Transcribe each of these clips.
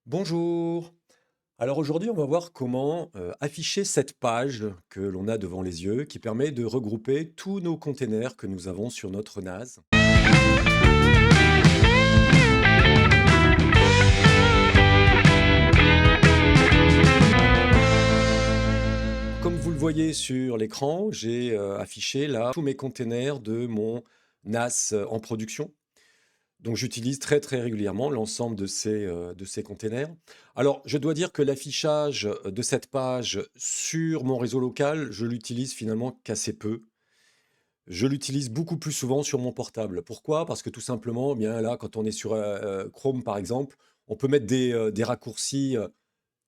Bonjour. Alors aujourd'hui, on va voir comment afficher cette page que l'on a devant les yeux qui permet de regrouper tous nos containers que nous avons sur notre NAS. Comme vous le voyez sur l'écran, j'ai affiché là tous mes containers de mon NAS en production. Donc j'utilise très très régulièrement l'ensemble de ces containers. Alors je dois dire que l'affichage de cette page sur mon réseau local, je l'utilise finalement qu'assez peu. Je l'utilise beaucoup plus souvent sur mon portable. Pourquoi? Parce que tout simplement, eh bien là, quand on est sur, Chrome par exemple, on peut mettre des raccourcis,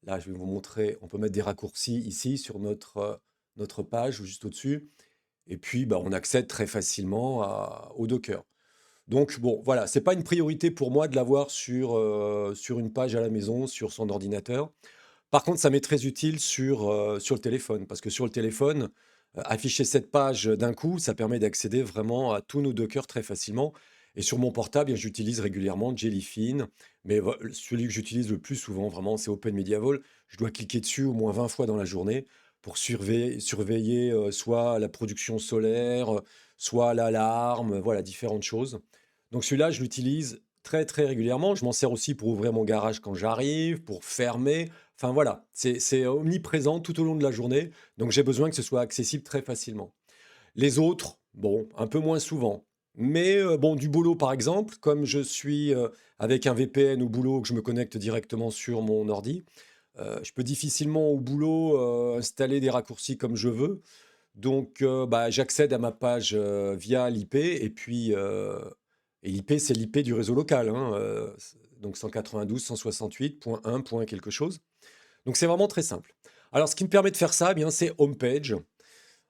là je vais vous montrer, on peut mettre des raccourcis ici sur notre page ou juste au-dessus et puis, bah, on accède très facilement au Docker. Donc bon, voilà, c'est pas une priorité pour moi de l'avoir sur une page à la maison, sur son ordinateur. Par contre, ça m'est très utile sur le téléphone, parce que sur le téléphone, afficher cette page d'un coup, ça permet d'accéder vraiment à tous nos Docker très facilement. Et sur mon portable, j'utilise régulièrement Jellyfin, mais celui que j'utilise le plus souvent, vraiment, c'est OpenMediaVol. Je dois cliquer dessus au moins 20 fois dans la journée pour surveiller soit la production solaire, soit l'alarme, voilà, différentes choses. Donc celui-là, je l'utilise très très régulièrement. Je m'en sers aussi pour ouvrir mon garage quand j'arrive, pour fermer. Enfin voilà, c'est omniprésent tout au long de la journée, donc j'ai besoin que ce soit accessible très facilement. Les autres, bon, un peu moins souvent. Mais bon, du boulot par exemple, comme je suis avec un VPN au boulot, que je me connecte directement sur mon ordi, je peux difficilement au boulot installer des raccourcis comme je veux. Donc bah, j'accède à ma page via l'IP, et l'IP c'est l'IP du réseau local, hein, donc 192.168.1. Quelque chose. Donc c'est vraiment très simple. Alors ce qui me permet de faire ça, eh bien, c'est Homepage.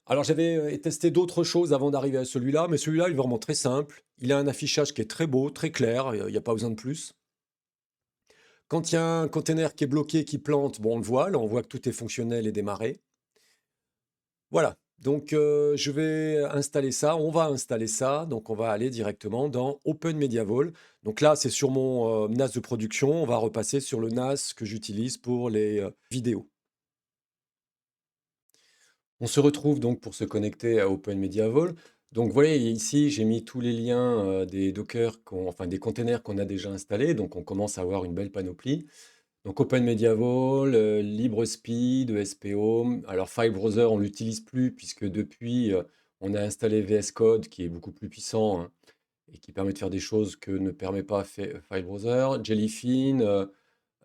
Alors j'avais testé d'autres choses avant d'arriver à celui-là, mais celui-là il est vraiment très simple. Il a un affichage qui est très beau, très clair, il n'y a pas besoin de plus. Quand il y a un container qui est bloqué, qui plante, bon on le voit, là on voit que tout est fonctionnel et démarré. Voilà, donc je vais installer ça, on va installer ça, donc on va aller directement dans Open MediaVol. Donc là c'est sur mon NAS de production, on va repasser sur le NAS que j'utilise pour les vidéos. On se retrouve donc pour se connecter à Open MediaVol. Donc, vous voyez, ici, j'ai mis tous les liens des Docker, enfin des containers qu'on a déjà installés. Donc, on commence à avoir une belle panoplie. Donc, Open MediaVol, LibreSpeed, ESP Home. Alors, File Browser, on ne l'utilise plus puisque depuis, on a installé VS Code qui est beaucoup plus puissant, hein, et qui permet de faire des choses que ne permet pas File Browser. Jellyfin,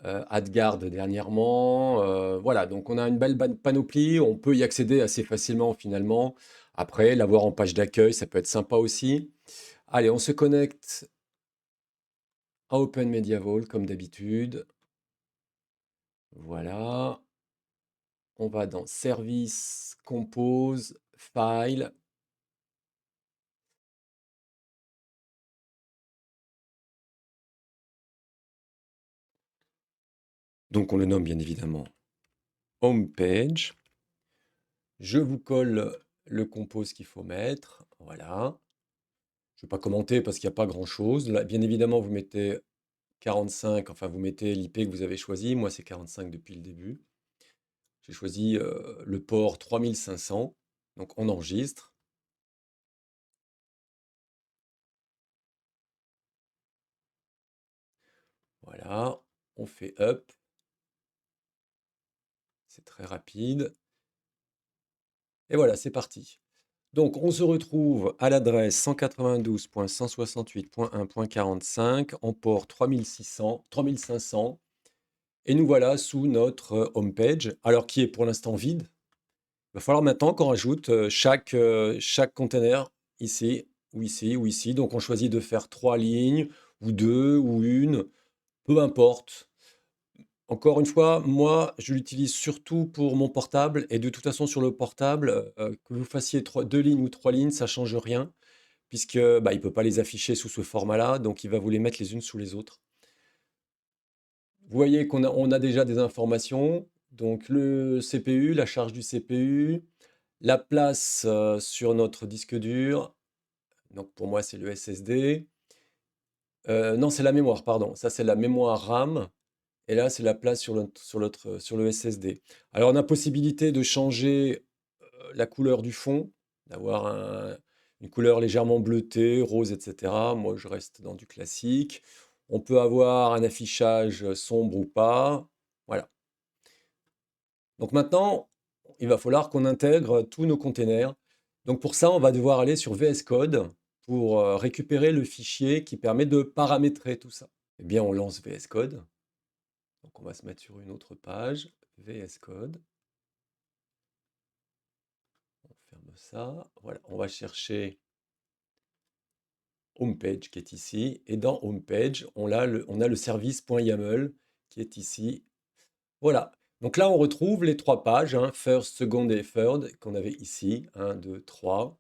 AdGuard dernièrement. Voilà, donc on a une belle panoplie, on peut y accéder assez facilement finalement. Après, l'avoir en page d'accueil, ça peut être sympa aussi. Allez, on se connecte à Open MediaVol comme d'habitude. Voilà, on va dans Service, Compose, File. Donc on le nomme bien évidemment Home Page. Je vous colle le compose qu'il faut mettre. Voilà. Je ne vais pas commenter parce qu'il n'y a pas grand-chose. Là, bien évidemment, vous mettez 45, enfin vous mettez l'IP que vous avez choisi. Moi, c'est 45 depuis le début. J'ai choisi le port 3500. Donc on enregistre. Voilà. On fait up. C'est très rapide. Et voilà, c'est parti. Donc on se retrouve à l'adresse 192.168.1.45 en port 3600, 3500. Et nous voilà sous notre homepage, alors qui est pour l'instant vide. Il va falloir maintenant qu'on rajoute chaque container ici, ou ici, ou ici. Donc on choisit de faire 3 lignes, ou 2, ou une, peu importe. Encore une fois, moi, je l'utilise surtout pour mon portable. Et de toute façon, sur le portable, que vous fassiez 2 lignes ou 3 lignes, ça change rien, puisque bah, il ne peut pas les afficher sous ce format-là. Donc il va vous les mettre les unes sous les autres. Vous voyez on a déjà des informations. Donc le CPU, la charge du CPU, la place sur notre disque dur. Donc pour moi, c'est le SSD. Non, c'est la mémoire, pardon. Ça, c'est la mémoire RAM. Et là, c'est la place sur le SSD. Alors, on a possibilité de changer la couleur du fond, d'avoir une couleur légèrement bleutée, rose, etc. Moi, je reste dans du classique. On peut avoir un affichage sombre ou pas. Voilà. Donc maintenant, il va falloir qu'on intègre tous nos containers. Donc pour ça, on va devoir aller sur VS Code pour récupérer le fichier qui permet de paramétrer tout ça. Eh bien, on lance VS Code. Donc on va se mettre sur une autre page, VS Code. On ferme ça. Voilà, on va chercher Homepage qui est ici. Et dans Homepage, on a le service.yaml qui est ici. Voilà. Donc là, on retrouve les trois pages, hein, first, second et third, qu'on avait ici. 1, 2, 3.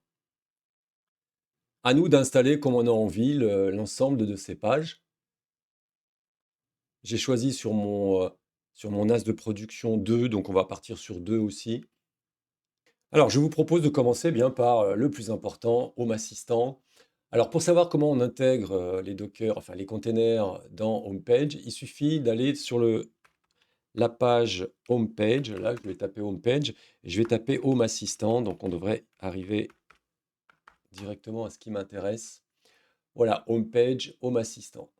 À nous d'installer comme on a envie l'ensemble de ces pages. J'ai choisi sur mon as de production 2, donc on va partir sur 2 aussi. Alors, je vous propose de commencer bien par le plus important, Home Assistant. Alors, pour savoir comment on intègre les Docker, enfin les containers dans Homepage, il suffit d'aller sur la page Homepage. Là, je vais taper Homepage et je vais taper Home Assistant. Donc, on devrait arriver directement à ce qui m'intéresse. Voilà, Homepage, Home Assistant.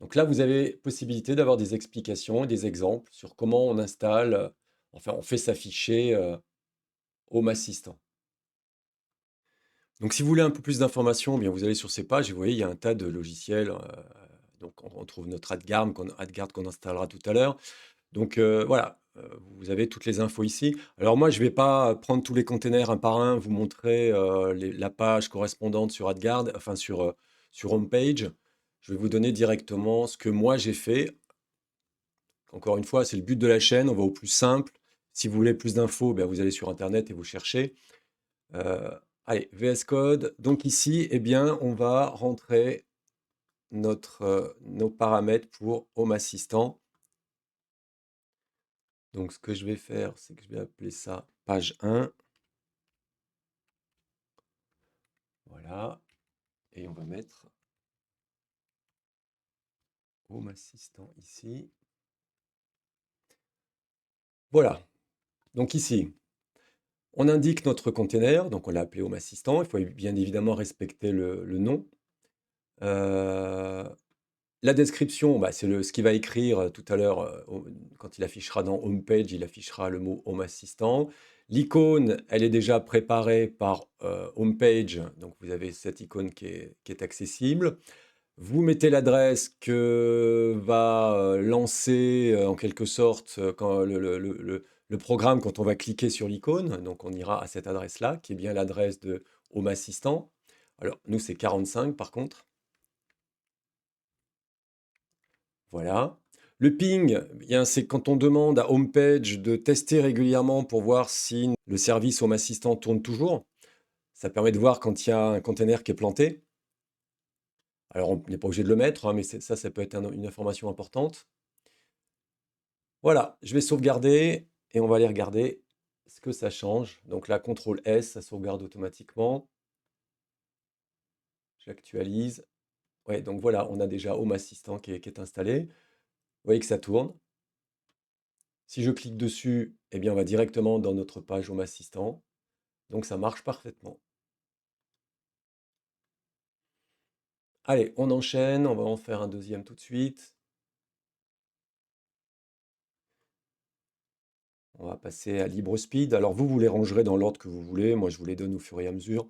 Donc là, vous avez possibilité d'avoir des explications et des exemples sur comment on installe, enfin, on fait s'afficher Home Assistant. Donc, si vous voulez un peu plus d'informations, eh bien, vous allez sur ces pages et vous voyez, il y a un tas de logiciels. Donc, on trouve notre AdGuard qu'on installera tout à l'heure. Donc, voilà, vous avez toutes les infos ici. Alors, moi, je ne vais pas prendre tous les containers un par un, vous montrer la page correspondante sur AdGuard, enfin sur Homepage. Je vais vous donner directement ce que moi j'ai fait. Encore une fois, c'est le but de la chaîne, on va au plus simple. Si vous voulez plus d'infos, ben, vous allez sur Internet et vous cherchez. Euh, Allez, VS Code. Donc ici, eh bien, on va rentrer nos paramètres pour Home Assistant. Donc ce que je vais faire, c'est que je vais appeler ça page 1. Voilà. Et on va mettre Home Assistant ici. Voilà. Donc ici, on indique notre container. Donc on l'a appelé Home Assistant. Il faut bien évidemment respecter le nom. La description, bah, c'est ce qu'il va écrire tout à l'heure quand il affichera dans Homepage, il affichera le mot Home Assistant. L'icône, elle est déjà préparée par Homepage, donc vous avez cette icône qui est accessible. Vous mettez l'adresse que va lancer en quelque sorte quand le programme quand on va cliquer sur l'icône. Donc on ira à cette adresse-là, qui est bien l'adresse de Home Assistant. Alors nous, c'est 45 par contre. Voilà. Le ping, eh bien, c'est quand on demande à Homepage de tester régulièrement pour voir si le service Home Assistant tourne toujours. Ça permet de voir quand il y a un container qui est planté. Alors, on n'est pas obligé de le mettre, hein, mais ça peut être une information importante. Voilà, je vais sauvegarder et on va aller regarder ce que ça change. Donc là, CTRL S, ça sauvegarde automatiquement. J'actualise. Ouais, donc voilà, on a déjà Home Assistant qui est installé. Vous voyez que ça tourne. Si je clique dessus, eh bien, on va directement dans notre page Home Assistant. Donc ça marche parfaitement. Allez, on enchaîne, on va en faire un deuxième tout de suite. On va passer à LibreSpeed. Alors vous les rangerez dans l'ordre que vous voulez. Moi, je vous les donne au fur et à mesure.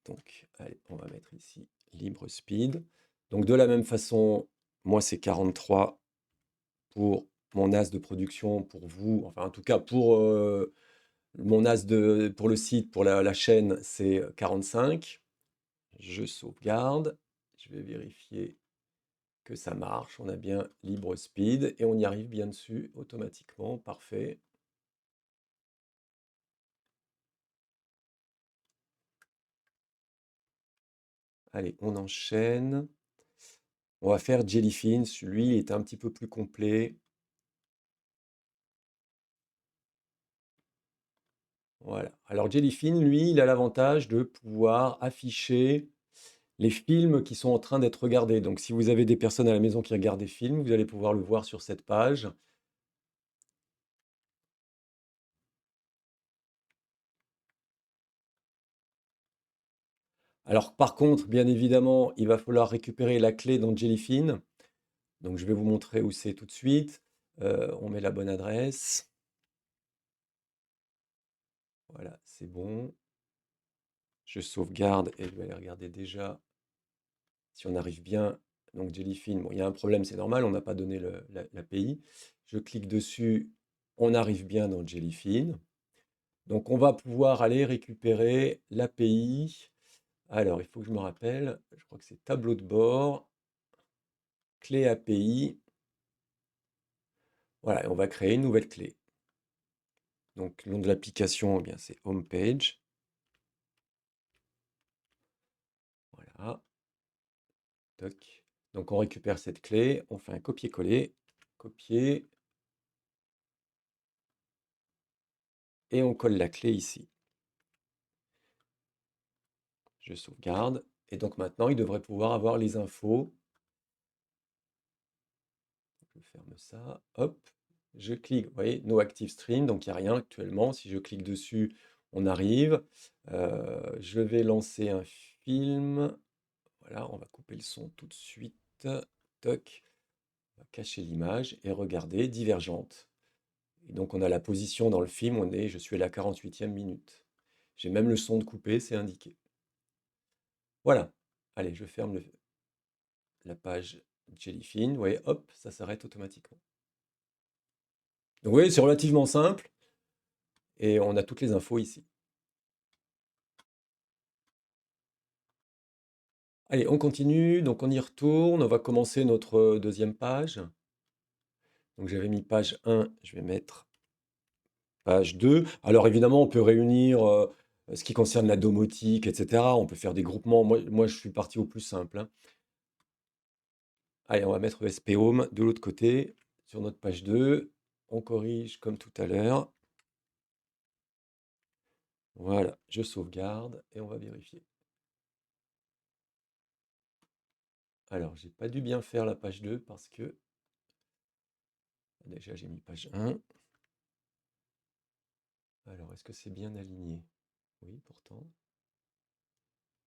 Donc, allez, on va mettre ici LibreSpeed. Donc de la même façon, moi c'est 43 pour mon as de production, pour vous, enfin en tout cas pour mon as pour le site, pour la chaîne, c'est 45. Je sauvegarde. Je vais vérifier que ça marche. On a bien LibreSpeed et on y arrive bien dessus automatiquement. Parfait. Allez, on enchaîne. On va faire Jellyfin. Celui est un petit peu plus complet. Voilà. Alors Jellyfin, lui, il a l'avantage de pouvoir afficher les films qui sont en train d'être regardés. Donc si vous avez des personnes à la maison qui regardent des films, vous allez pouvoir le voir sur cette page. Alors par contre, bien évidemment, il va falloir récupérer la clé dans Jellyfin. Donc je vais vous montrer où c'est tout de suite. On met la bonne adresse. Voilà, c'est bon. Je sauvegarde et je vais aller regarder déjà si on arrive bien. Donc Jellyfin, bon, il y a un problème, c'est normal, on n'a pas donné l'API. Je clique dessus, on arrive bien dans Jellyfin. Donc on va pouvoir aller récupérer l'API. Alors, il faut que je me rappelle, je crois que c'est tableau de bord, clé API. Voilà, et on va créer une nouvelle clé. Donc, le nom de l'application, eh bien, c'est Homepage. Voilà. Toc. Donc, on récupère cette clé, on fait un copier-coller, copier, et on colle la clé ici. Je sauvegarde. Et donc maintenant, il devrait pouvoir avoir les infos. Je ferme ça. Hop. Je clique. Vous voyez, No Active Stream. Donc il n'y a rien actuellement. Si je clique dessus, on arrive. Je vais lancer un film. Voilà, on va couper le son tout de suite. Toc. On va cacher l'image et regarder Divergente. Et donc on a la position dans le film. Je suis à la 48e minute. J'ai même le son de coupé, c'est indiqué. Voilà. Allez, je ferme la page Jellyfin. Vous voyez, hop, ça s'arrête automatiquement. Donc vous voyez, c'est relativement simple et on a toutes les infos ici. Allez, on continue, donc on y retourne, on va commencer notre deuxième page. Donc j'avais mis page 1, je vais mettre page 2. Alors évidemment, on peut réunir ce qui concerne la domotique, etc. On peut faire des groupements. Moi je suis parti au plus simple, hein. Allez, on va mettre ESP Home de l'autre côté, sur notre page 2. On corrige comme tout à l'heure. Voilà, je sauvegarde et on va vérifier. Alors, j'ai pas dû bien faire la page 2 parce que déjà j'ai mis page 1. Alors, est-ce que c'est bien aligné? Oui, pourtant.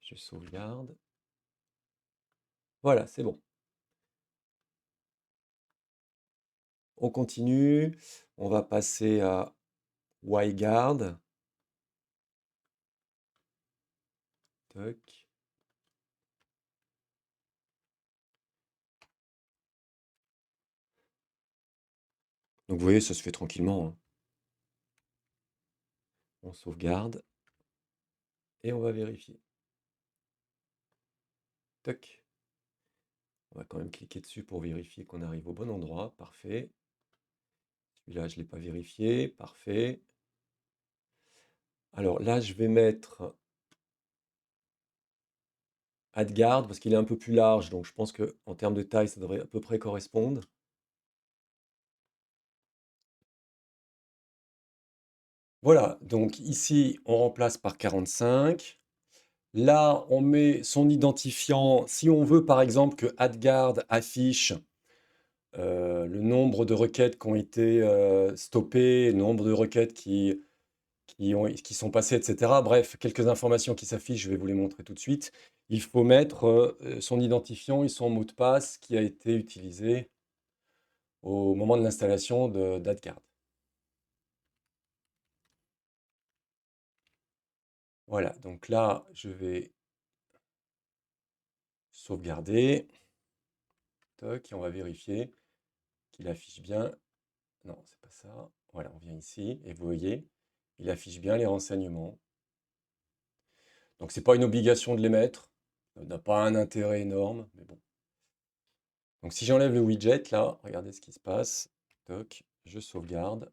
Je sauvegarde. Voilà, c'est bon. On continue. On va passer à WiGuard. Toc. Donc, vous voyez, ça se fait tranquillement, hein. On sauvegarde et on va vérifier. Toc. On va quand même cliquer dessus pour vérifier qu'on arrive au bon endroit. Parfait. Celui-là, je ne l'ai pas vérifié. Parfait. Alors là, je vais mettre AdGuard parce qu'il est un peu plus large. Donc, je pense qu'en termes de taille, ça devrait à peu près correspondre. Voilà, donc ici, on remplace par 45. Là, on met son identifiant. Si on veut, par exemple, que AdGuard affiche le nombre de requêtes qui ont été stoppées, le nombre de requêtes qui sont passées, etc. Bref, quelques informations qui s'affichent, je vais vous les montrer tout de suite. Il faut mettre son identifiant et son mot de passe qui a été utilisé au moment de l'installation d'AdGuard. Voilà, donc là, je vais sauvegarder. Toc, et on va vérifier qu'il affiche bien. Non, c'est pas ça. Voilà, on vient ici et vous voyez, il affiche bien les renseignements. Donc c'est pas une obligation de les mettre. Ça n'a pas un intérêt énorme, mais bon. Donc si j'enlève le widget là, regardez ce qui se passe. Toc, je sauvegarde.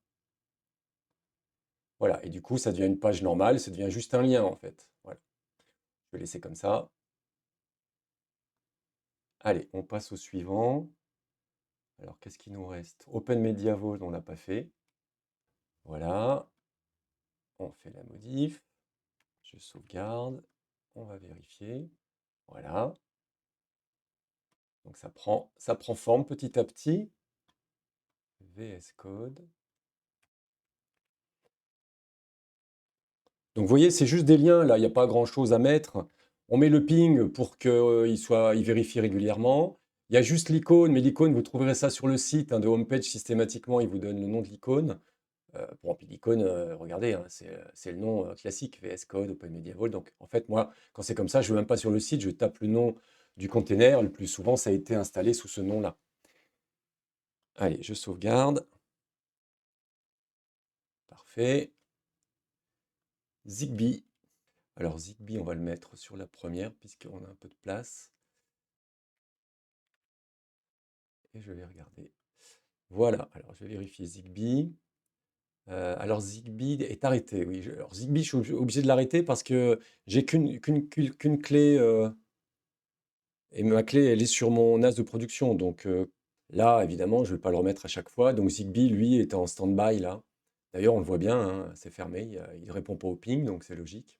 Voilà, et du coup ça devient une page normale, ça devient juste un lien en fait. Voilà. Je vais laisser comme ça. Allez, on passe au suivant. Alors qu'est-ce qu'il nous reste? Open Media Vault, on l'a pas fait. Voilà. On fait la modif. Je sauvegarde. On va vérifier. Voilà. Donc ça prend forme petit à petit. VS Code. Donc vous voyez, c'est juste des liens, là, il n'y a pas grand-chose à mettre. On met le ping pour qu'il vérifie régulièrement. Il y a juste l'icône, mais l'icône, vous trouverez ça sur le site hein, de homepage systématiquement, il vous donne le nom de l'icône. Bon, puis l'icône, regardez, hein, c'est le nom classique, VS Code, Open Media Vault. Donc en fait, moi, quand c'est comme ça, je ne vais même pas sur le site, je tape le nom du container. Le plus souvent, ça a été installé sous ce nom-là. Allez, je sauvegarde. Parfait. Zigbee. Alors Zigbee, on va le mettre sur la première puisqu'on a un peu de place. Et je vais regarder. Voilà, alors je vais vérifier Zigbee. Alors Zigbee est arrêté, oui. Alors Zigbee, je suis obligé de l'arrêter parce que j'ai qu'une clé et ma clé, elle est sur mon NAS de production. Donc là, évidemment, je ne vais pas le remettre à chaque fois. Donc Zigbee, lui, est en stand-by là. D'ailleurs, on le voit bien, hein, c'est fermé, il ne répond pas au ping, donc c'est logique.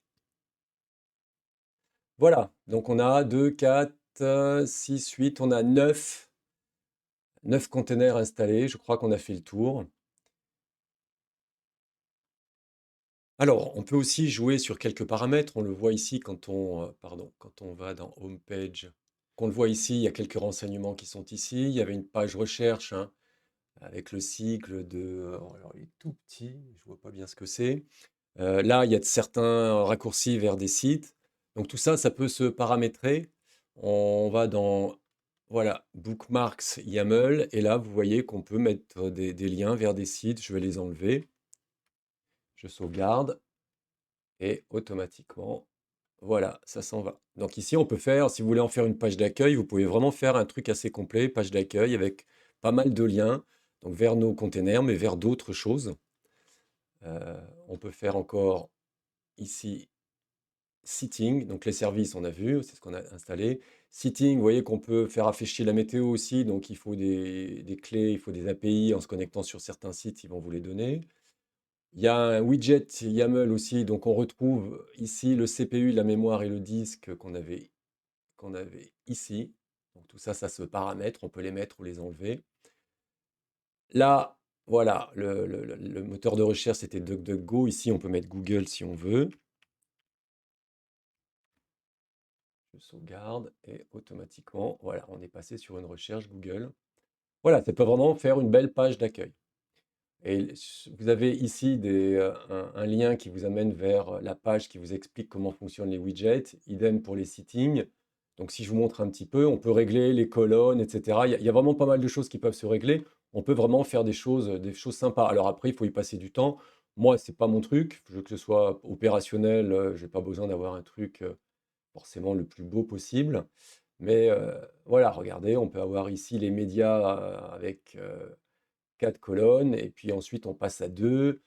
Voilà, donc on a 2, 4, 6, 8, on a 9 containers installés. Je crois qu'on a fait le tour. Alors, on peut aussi jouer sur quelques paramètres. On le voit ici quand on va dans Home Page. Qu'on le voit ici, il y a quelques renseignements qui sont ici. Il y avait une page recherche hein, avec le sigle de. Alors, il est tout petit, je vois pas bien ce que c'est. Là, il y a de certains raccourcis vers des sites. Donc tout ça, ça peut se paramétrer. On va dans voilà, Bookmarks YAML. Et là, vous voyez qu'on peut mettre des liens vers des sites. Je vais les enlever. Je sauvegarde. Et automatiquement, voilà, ça s'en va. Donc ici, on peut faire, si vous voulez en faire une page d'accueil, vous pouvez vraiment faire un truc assez complet, page d'accueil avec pas mal de liens, donc vers nos containers, mais vers d'autres choses. On peut faire encore ici Sitting, donc les services, on a vu, c'est ce qu'on a installé. Sitting, vous voyez qu'on peut faire afficher la météo aussi, donc il faut des clés, il faut des API, en se connectant sur certains sites, ils vont vous les donner. Il y a un widget YAML aussi, donc on retrouve ici le CPU, la mémoire et le disque qu'on avait ici. Donc tout ça, ça se paramètre, on peut les mettre ou les enlever. Là, voilà, le moteur de recherche, c'était DuckDuckGo. Ici, on peut mettre Google si on veut. Je sauvegarde et automatiquement, voilà, on est passé sur une recherche Google. Voilà, ça peut vraiment faire une belle page d'accueil. Et vous avez ici un lien qui vous amène vers la page qui vous explique comment fonctionnent les widgets. Idem pour les settings. Donc si je vous montre un petit peu, on peut régler les colonnes, etc. Il y a vraiment pas mal de choses qui peuvent se régler. On peut vraiment faire des choses sympas. Alors après, il faut y passer du temps. Moi, c'est pas mon truc. Je veux que ce soit opérationnel. Je n'ai pas besoin d'avoir un truc forcément le plus beau possible. Mais voilà, regardez, on peut avoir ici les médias avec 4 colonnes, et puis ensuite on passe à 2.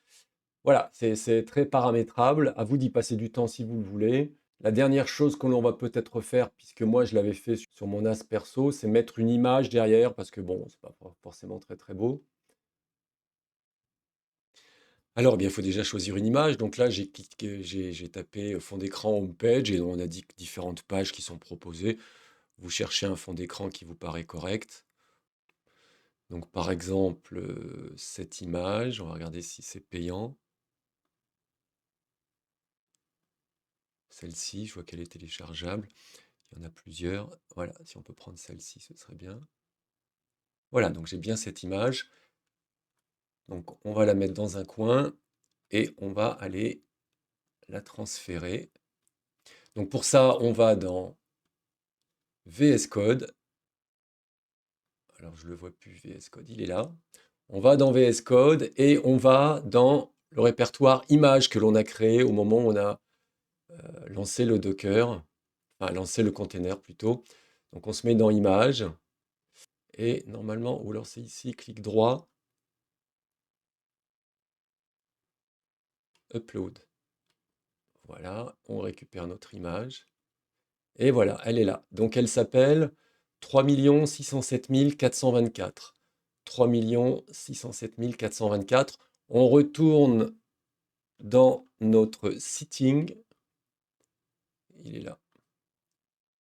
Voilà, c'est très paramétrable. À vous d'y passer du temps si vous le voulez. La dernière chose que l'on va peut-être faire, puisque moi je l'avais fait sur mon NAS perso, c'est mettre une image derrière, parce que bon, c'est pas forcément très très beau. Alors, eh bien, il faut déjà choisir une image. Donc là, j'ai tapé fond d'écran home page et on a dit différentes pages qui sont proposées. Vous cherchez un fond d'écran qui vous paraît correct. Donc, par exemple, cette image, on va regarder si c'est payant. Celle-ci, je vois qu'elle est téléchargeable. Il y en a plusieurs. Voilà, si on peut prendre celle-ci, ce serait bien. Voilà, donc j'ai bien cette image. Donc, on va la mettre dans un coin et on va aller la transférer. Donc, pour ça, on va dans VS Code. Alors, je ne le vois plus, VS Code, il est là. On va dans VS Code et on va dans le répertoire images que l'on a créé au moment où on a lancé le Docker, enfin lancé le container plutôt. Donc on se met dans images et normalement, ou alors c'est ici, clic droit, upload. Voilà, on récupère notre image et voilà, elle est là. Donc elle s'appelle 3 607 424. 3 607 424. On retourne dans notre sitting. Il est là.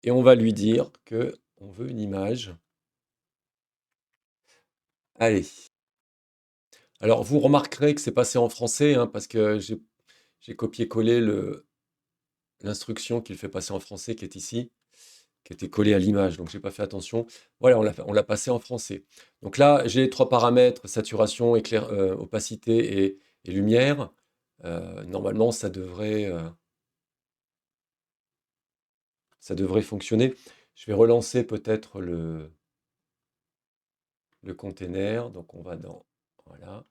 et on va lui dire que on veut une image. Allez. Alors vous remarquerez que c'est passé en français, hein, parce que j'ai copié-collé l'instruction qui le fait passer en français qui est ici, qui était collée à l'image, donc j'ai pas fait attention. Voilà, on l'a passé en français. Donc là, j'ai les 3 paramètres, saturation, opacité et lumière. Normalement, ça devrait fonctionner. Je vais relancer peut-être le container. Donc on va dans... Voilà,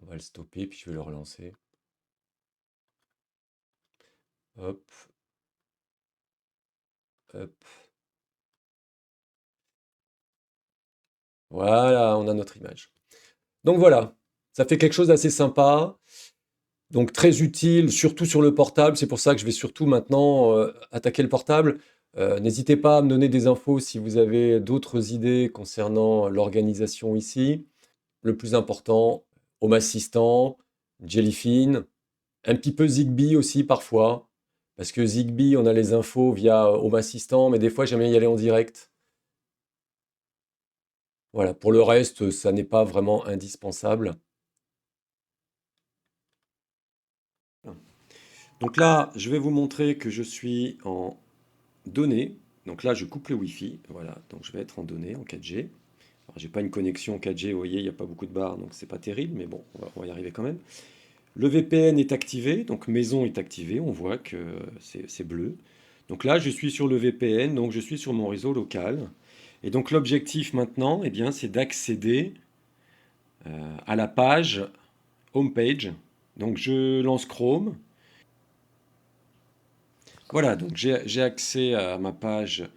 on va le stopper, puis je vais le relancer. Hop, hop. Voilà, on a notre image. Donc voilà, ça fait quelque chose d'assez sympa. Donc très utile, surtout sur le portable. C'est pour ça que je vais surtout maintenant attaquer le portable. N'hésitez pas à me donner des infos si vous avez d'autres idées concernant l'organisation ici. Le plus important, Home Assistant, Jellyfin, un petit peu Zigbee aussi parfois. Parce que Zigbee, on a les infos via Home Assistant, mais des fois j'aime bien y aller en direct. Voilà, pour le reste, ça n'est pas vraiment indispensable. Donc là, je vais vous montrer que je suis en données. Donc là, je coupe le Wi-Fi. Voilà, donc je vais être en données en 4G. Alors, j'ai pas une connexion 4G, vous voyez, il n'y a pas beaucoup de barres, donc c'est pas terrible, mais bon, on va y arriver quand même. Le VPN est activé, donc maison est activée, on voit que c'est bleu. Donc là, je suis sur le VPN, donc je suis sur mon réseau local. Et donc l'objectif maintenant, eh bien, c'est d'accéder à la page homepage. Donc je lance Chrome. Voilà, donc j'ai accès à ma page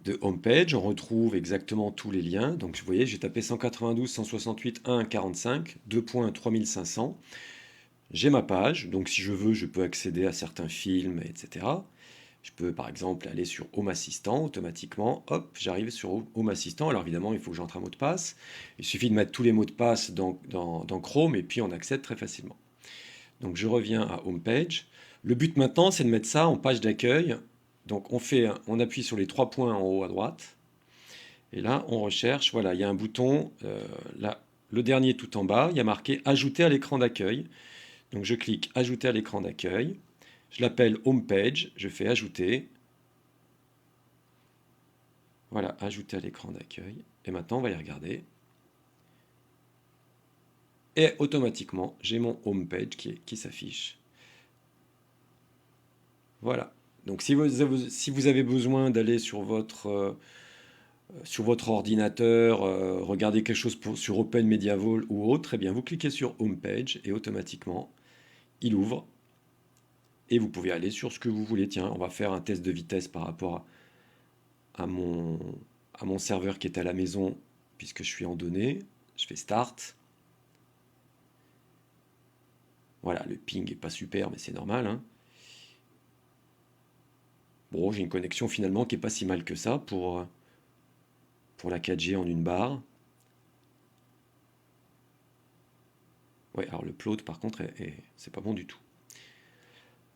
de homepage. On retrouve exactement tous les liens. Donc vous voyez, j'ai tapé 192, 168, 1, 45, 2.3500. J'ai ma page, donc si je veux, je peux accéder à certains films, etc. Je peux par exemple aller sur Home Assistant automatiquement. Hop, j'arrive sur Home Assistant. Alors évidemment, il faut que j'entre un mot de passe. Il suffit de mettre tous les mots de passe dans Chrome et puis on accède très facilement. Donc je reviens à Homepage. Le but maintenant, c'est de mettre ça en page d'accueil. Donc on appuie sur les 3 points en haut à droite. Et là, on recherche. Voilà, il y a un bouton, là, le dernier tout en bas. Il y a marqué Ajouter à l'écran d'accueil. Donc je clique Ajouter à l'écran d'accueil. Je l'appelle Homepage. Je fais Ajouter. Voilà, Ajouter à l'écran d'accueil. Et maintenant, on va y regarder. Et automatiquement, j'ai mon Homepage qui s'affiche. Voilà. Donc si vous avez besoin d'aller sur votre ordinateur, regarder quelque chose sur Open Media Vault ou autre, eh bien vous cliquez sur Homepage et automatiquement, il ouvre et vous pouvez aller sur ce que vous voulez. Tiens, on va faire un test de vitesse par rapport à mon serveur qui est à la maison puisque je suis en données. Je fais Start. Voilà, le ping est pas super, mais c'est normal, hein. Bon, j'ai une connexion finalement qui est pas si mal que ça pour la 4G en une barre. Ouais, alors le plot par contre, c'est pas bon du tout.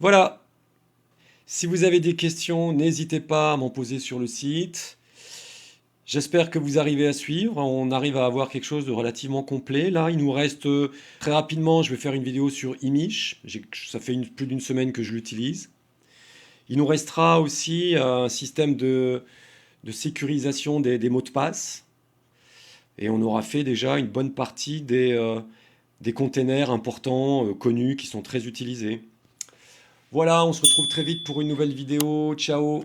Voilà. Si vous avez des questions, n'hésitez pas à m'en poser sur le site. J'espère que vous arrivez à suivre. On arrive à avoir quelque chose de relativement complet. Là, il nous reste très rapidement, je vais faire une vidéo sur Imish. Ça fait plus d'une semaine que je l'utilise. Il nous restera aussi un système de sécurisation des mots de passe. Et on aura fait déjà une bonne partie des containers importants, connus, qui sont très utilisés. Voilà, on se retrouve très vite pour une nouvelle vidéo. Ciao!